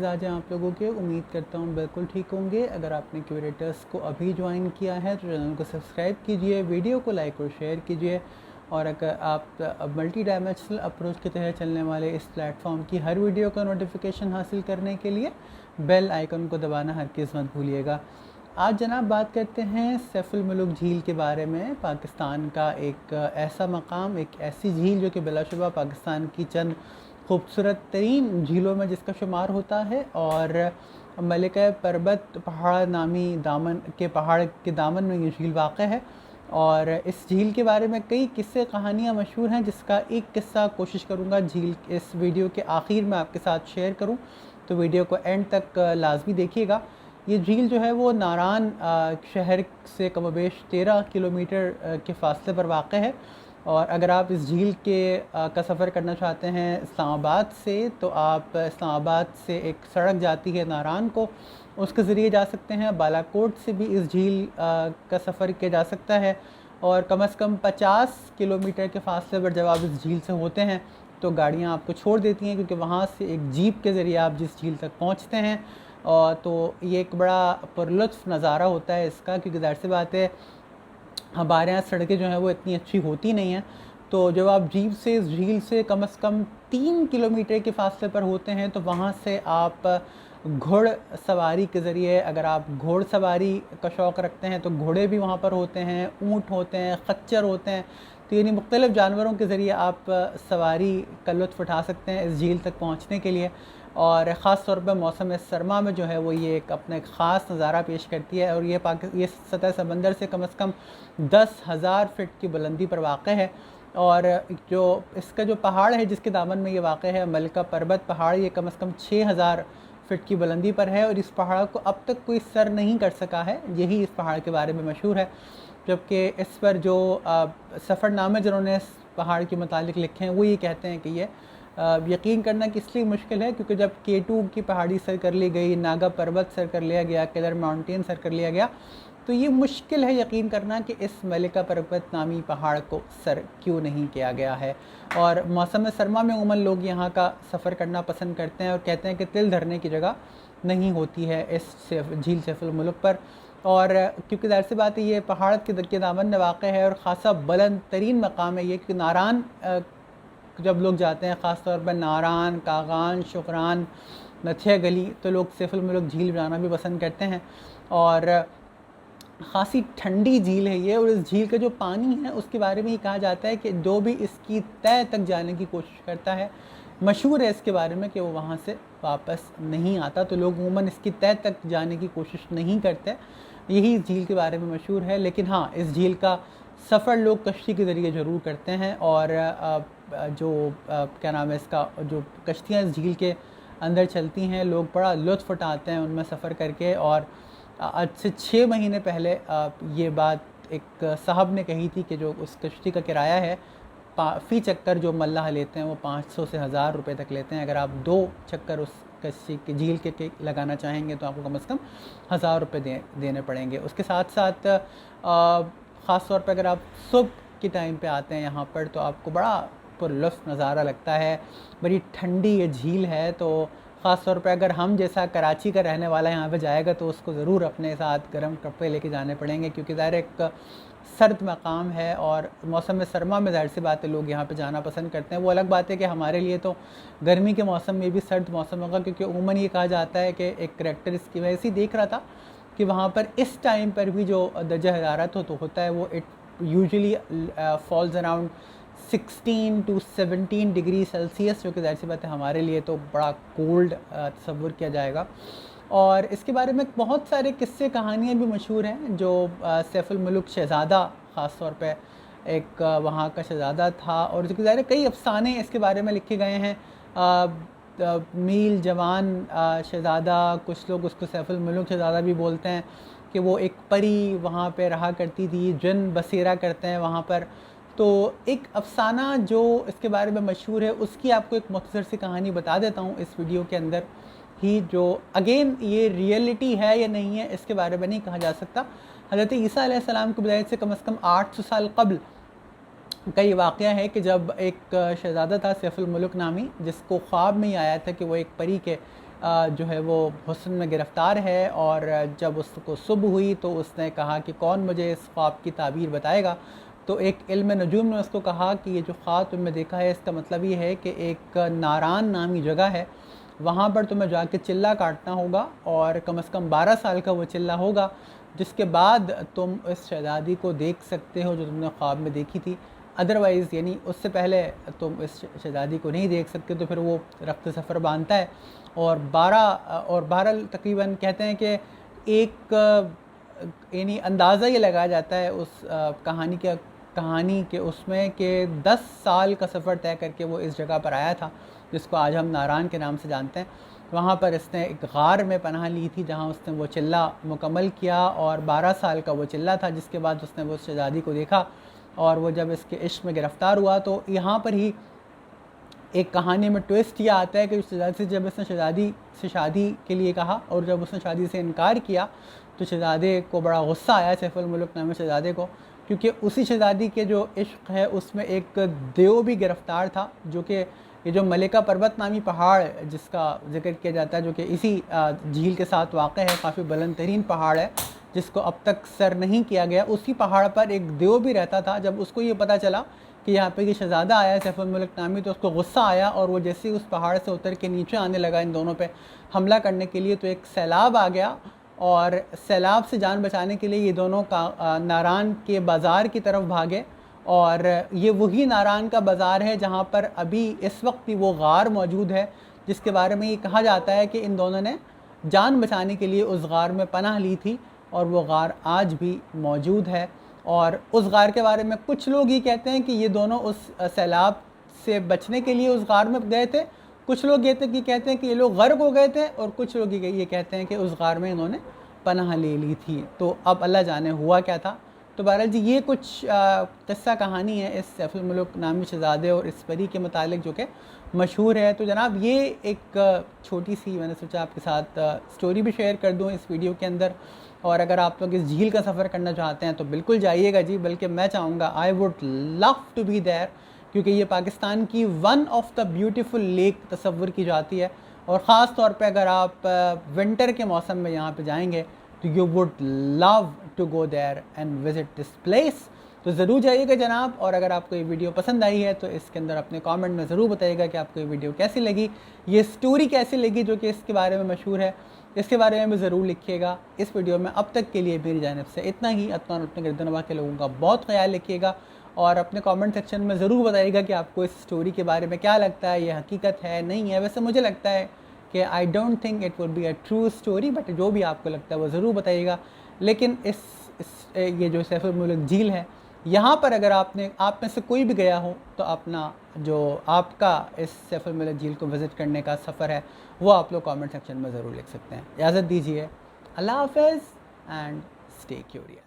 मिजाज हैं आप लोगों के। उम्मीद करता हूँ बिल्कुल ठीक होंगे। अगर आपने क्यूरेटर्स को अभी ज्वाइन किया है तो चैनल को सब्सक्राइब कीजिए, वीडियो को लाइक और शेयर कीजिए। और अगर आप मल्टी डायमेंशनल अप्रोच के तहत चलने वाले इस प्लेटफॉर्म की हर वीडियो का नोटिफिकेशन हासिल करने के लिए बेल आइकन को दबाना हरगिज़ मत भूलिएगा। आज जनाब बात करते हैं सैफुल मुलुक झील के बारे में। पाकिस्तान का एक ऐसा मकाम, एक ऐसी झील जो कि बिलाशुबा पाकिस्तान की चंद खूबसूरत तरीन झीलों में जिसका शुमार होता है। और मलिका पर्बत पहाड़ नामी दामन के पहाड़ के दामन में ये झील वाक़ है। और इस झील के बारे में कई किस्से कहानियाँ मशहूर हैं, जिसका एक किस्सा कोशिश करूँगा झील इस वीडियो के आखिर में आपके साथ शेयर करूँ, तो वीडियो को एंड तक लाजमी देखिएगा। ये झील जो है वो नारान शहर से कमोबेश 13 किलोमीटर के फासले पर वाक़ है। और अगर आप इस झील के का सफ़र करना चाहते हैं इस्लामाबाद से, तो आप इस्लामाबाद से एक सड़क जाती है नारान को, उसके ज़रिए जा सकते हैं। बालाकोट से भी इस झील का सफ़र किया जा सकता है। और कम से कम 50 किलोमीटर के फासले पर जब आप इस झील से होते हैं तो गाड़ियाँ आपको छोड़ देती हैं, क्योंकि वहाँ से एक जीप के ज़रिए आप जिस झील तक पहुँचते हैं। और तो ये एक बड़ा पुरलुत्फ़ नज़ारा होता है इसका, क्योंकि ज़ाहिर सी बात है हमारे यहाँ सड़कें जो हैं वो इतनी अच्छी होती नहीं हैं। तो जब आप जीप से इस झील से कम 3 किलोमीटर के फासले पर होते हैं तो वहाँ से आप घोड़ सवारी के ज़रिए, अगर आप घोड़ सवारी का शौक़ रखते हैं तो घोड़े भी वहाँ पर होते हैं, ऊँट होते हैं, खच्चर होते हैं। तो यानी मुख्तलिफ़ जानवरों के ज़रिए आप सवारी का लुत्फ़ उठा सकते हैं इस झील तक पहुँचने के लिए। और ख़ास तौर पर मौसम सरमा में जो है वो ये एक अपने ख़ास नज़ारा पेश करती है। और ये सतह समंदर से कम 10,000 फ़िट की बुलंदी पर वाक़ है। और जो इसका जो पहाड़ है जिसके दामन में ये वाक़ है, मलिका पर्बत पहाड़, ये कम 6,000 फ़िट की बुलंदी पर है। और इस पहाड़ को अब तक कोई सर नहीं कर सका है, यही इस पहाड़ के बारे में मशहूर है। जबकि इस पर जो सफ़रनामे जिन्होंने इस पहाड़ के मुतालिक लिखे हैं वो ये कहते हैं कि ये यकीन करना कि इसलिए मुश्किल है क्योंकि जब K2 की पहाड़ी सर कर ली गई, नागा पर्वत सर कर लिया गया, केदर माउंटेन सर कर लिया गया, तो ये मुश्किल है यकीन करना कि इस मलिका पर्वत नामी पहाड़ को सर क्यों नहीं किया गया है। और मौसम सरमा में उमूमन लोग यहाँ का सफ़र करना पसंद करते हैं और कहते हैं कि तिल धरने की जगह नहीं होती है इस झील सैफुल मुलुक पर। और क्योंकि ज़ाहिर सी बात है ये पहाड़ के दामन में वाक़ है और ख़ासा बुलंद तरीन मकाम है ये, कि नारान जब लोग जाते हैं ख़ास तौर पर नारान, कागान, शुक्रान, नथिया गली, तो लोग सैफुल मुलुक झील जाना भी पसंद करते हैं। और ख़ासी ठंडी झील है ये। और इस झील का जो पानी है उसके बारे में ये कहा जाता है कि जो भी इसकी तह तक जाने की कोशिश करता है, मशहूर है इसके बारे में कि वो वहाँ से वापस नहीं आता। तो लोग अमूमन इसकी तह तक जाने की कोशिश नहीं करते, यही इस झील के बारे में मशहूर है। लेकिन हाँ, इस झील का सफ़र लोग कश्ती के ज़रिए ज़रूर करते हैं। और क्या नाम है इसका, जो कश्तियाँ इस झील के अंदर चलती हैं, लोग बड़ा लुत्फ़ उठाते हैं उनमें सफ़र करके। और आज से 6 महीने पहले ये बात एक साहब ने कही थी कि जो उस कश्ती का किराया है फ़ी चक्कर जो मल्लाह लेते हैं वो 500 से 1000 रुपये तक लेते हैं। अगर आप 2 चक्कर उस कश्ती के झील के लगाना चाहेंगे तो आपको कम से कम 1000 रुपये देने पड़ेंगे। उसके साथ साथ ख़ास तौर पर अगर आप सुबह के टाइम पे आते हैं यहाँ पर तो आपको बड़ा पुरलुत्फ़ नज़ारा लगता है। बड़ी ठंडी ये झील है, तो ख़ास तौर पे अगर हम जैसा कराची का रहने वाला यहाँ पे जाएगा तो उसको ज़रूर अपने साथ गर्म कपड़े लेके जाने पड़ेंगे, क्योंकि ज़ाहिर एक सर्द मकाम है। और मौसम सरमा में ज़ाहिर सी बात है लोग यहाँ पे जाना पसंद करते हैं। वो अलग बात है कि हमारे लिए तो गर्मी के मौसम में भी सर्द मौसम होगा, क्योंकि उमूमन ये कहा जाता है कि एक करैक्टर इसकी वजह से देख रहा था कि वहाँ पर इस टाइम पर भी जो दर्जा हरारत होता है वो it usually falls around 16 to 17 degree Celsius, जो कि ज़ाहिर सी बात है हमारे लिए तो बड़ा कोल्ड तस्वुर किया जाएगा। और इसके बारे में बहुत सारे किस्से कहानियाँ भी मशहूर हैं। जो सैफुल मुलुक शहज़ादा ख़ास तौर पे एक वहाँ का शहज़ादा था, और जो कि ज़ाहिर कई अफ़साने इसके बारे में लिखे गए हैं। मील जवान शहज़ादा, कुछ लोग उसको सैफुल मुलुक शहज़ादा भी बोलते हैं, कि वो एक परी वहाँ पे रहा करती थी, जिन बसेरा करते हैं वहाँ पर। तो एक अफ़साना जो इसके बारे में मशहूर है उसकी आपको एक मुख्तसर सी कहानी बता देता हूँ इस वीडियो के अंदर ही, जो अगेन ये रियलिटी है या नहीं है इसके बारे में नहीं कहा जा सकता। हज़रत ईसा अलैहिस्सलाम की विलादत से कम 800 साल कबल का ये वाक़या है कि जब एक शहज़ादा था सैफुल मुलुक नामी, जिसको ख्वाब में ही आया था कि वो एक परी के जो है वो हुस्न में गिरफ़्तार है। और जब उसको सुबह हुई तो उसने कहा कि कौन मुझे इस ख्वाब की ताबीर बताएगा। तो एक इल्म नजूम ने उसको कहा कि ये जो ख्वाब तुमने देखा है इसका मतलब ये है कि एक नारान नामी जगह है, वहाँ पर तुम्हें जाके चिल्ला काटना होगा और कम से कम 12 साल का वो चिल्ला होगा, जिसके बाद तुम इस शहज़ादी को देख सकते हो जो तुमने ख्वाब में देखी थी। अदरवाइज़ यानी उससे पहले तुम इस शहज़ादी को नहीं देख सकते। तो फिर वो रफ्त सफ़र बांधता है और 12 तकरीबन कहते हैं कि एक यानी अंदाज़ा ये लगाया जाता है उस कहानी के उसमें कि 10 साल का सफ़र तय करके वो इस जगह पर आया था जिसको आज हम नारान के नाम से जानते हैं। वहाँ पर इसने एक गार में पनाह ली थी जहाँ उसने वो चिल्ला मुकम्मल किया और 12 साल का वो चिल्ला था, जिसके बाद उसने वो शहज़ादी को देखा और वो जब इसके इश्क में गिरफ़्तार हुआ। तो यहाँ पर ही एक कहानी में ट्विस्ट ये आता है कि शहज़ादी से जब इसने शहज़ादी से शादी के लिए कहा और जब उसने शादी से इनकार किया तो शहज़ादे को बड़ा गुस्सा आया, सैफुल मुल्क नामी शहज़ादे को, क्योंकि उसी शहज़ादी के जो इश्क है उसमें एक देव भी गिरफ़्तार था, जो कि ये जो मलिका पर्वत नामी पहाड़ जिसका जिक्र किया जाता है, जो कि इसी झील के साथ वाक़ है, काफ़ी बुलंद तरीन पहाड़ है जिसको अब तक सर नहीं किया गया। उसी पहाड़ पर एक देव भी रहता था। जब उसको ये पता चला कि यहाँ पे ये शहज़ादा आया है सैफुल मुल्क नामी, तो उसको गुस्सा आया और वो जैसे ही उस पहाड़ से उतर के नीचे आने लगा इन दोनों पे हमला करने के लिए, तो एक सैलाब आ गया और सैलाब से जान बचाने के लिए ये दोनों का नारान के बाज़ार की तरफ भागे। और ये वही नारान का बाज़ार है जहाँ पर अभी इस वक्त भी वो गार मौजूद है, जिसके बारे में ये कहा जाता है कि इन दोनों ने जान बचाने के लिए उस गार में पनाह ली थी और वो गार आज भी मौजूद है। और उस गार के बारे में कुछ लोग ये कहते हैं कि ये दोनों उस सैलाब से बचने के लिए उस गार में गए थे, कुछ लोग ये कहते हैं कि ये लोग गर्क हो गए थे और कुछ लोग ये कहते हैं कि उस गार में इन्होंने पनाह ले ली थी। तो अब अल्लाह जाने हुआ क्या था। तो बहरहाल जी ये कुछ किस्सा कहानी है इस सैफुल मुल्क नामी शहज़ादे और इस परी के मुतालिक जो कि मशहूर है। तो जनाब ये एक छोटी सी मैंने सोचा आपके साथ स्टोरी भी शेयर कर दूँ इस वीडियो के अंदर। और अगर आप लोग इस झील का सफ़र करना चाहते हैं तो बिल्कुल जाइएगा जी, बल्कि मैं चाहूँगा I would love to be there, क्योंकि ये पाकिस्तान की one of the beautiful lake तस्वुर की जाती है। और ख़ास तौर पे अगर आप विंटर के मौसम में यहाँ पे जाएंगे तो you would love to go there and visit this place. तो ज़रूर जाइएगा जनाब। और अगर आपको ये वीडियो पसंद आई है तो इसके अंदर अपने कमेंट में ज़रूर बताइएगा कि आपको ये वीडियो कैसी लगी, ये स्टोरी कैसी लगी जो कि इसके बारे में मशहूर है, इसके बारे में भी ज़रूर लिखिएगा। इस वीडियो में अब तक के लिए मेरी जानिब से इतना ही। अपने गिरदनवा के लोगों का बहुत ख्याल रखिएगा और अपने कमेंट सेक्शन में ज़रूर बताइएगा कि आपको इस स्टोरी के बारे में क्या लगता है, ये हकीकत है नहीं है। वैसे मुझे लगता है कि I don't think it would be a true story, but जो भी आपको लगता है वो ज़रूर बताइएगा। लेकिन ये जो सैफुल मुल्क झील है, यहाँ पर अगर आप में से कोई भी गया हो तो अपना जो आपका इस सैफुल मुल्क झील को विज़िट करने का सफ़र है वो आप लोग कमेंट सेक्शन में ज़रूर लिख सकते हैं। इजाज़त दीजिए, अल्लाह हाफ़िज़ एंड स्टे क्यूरियस।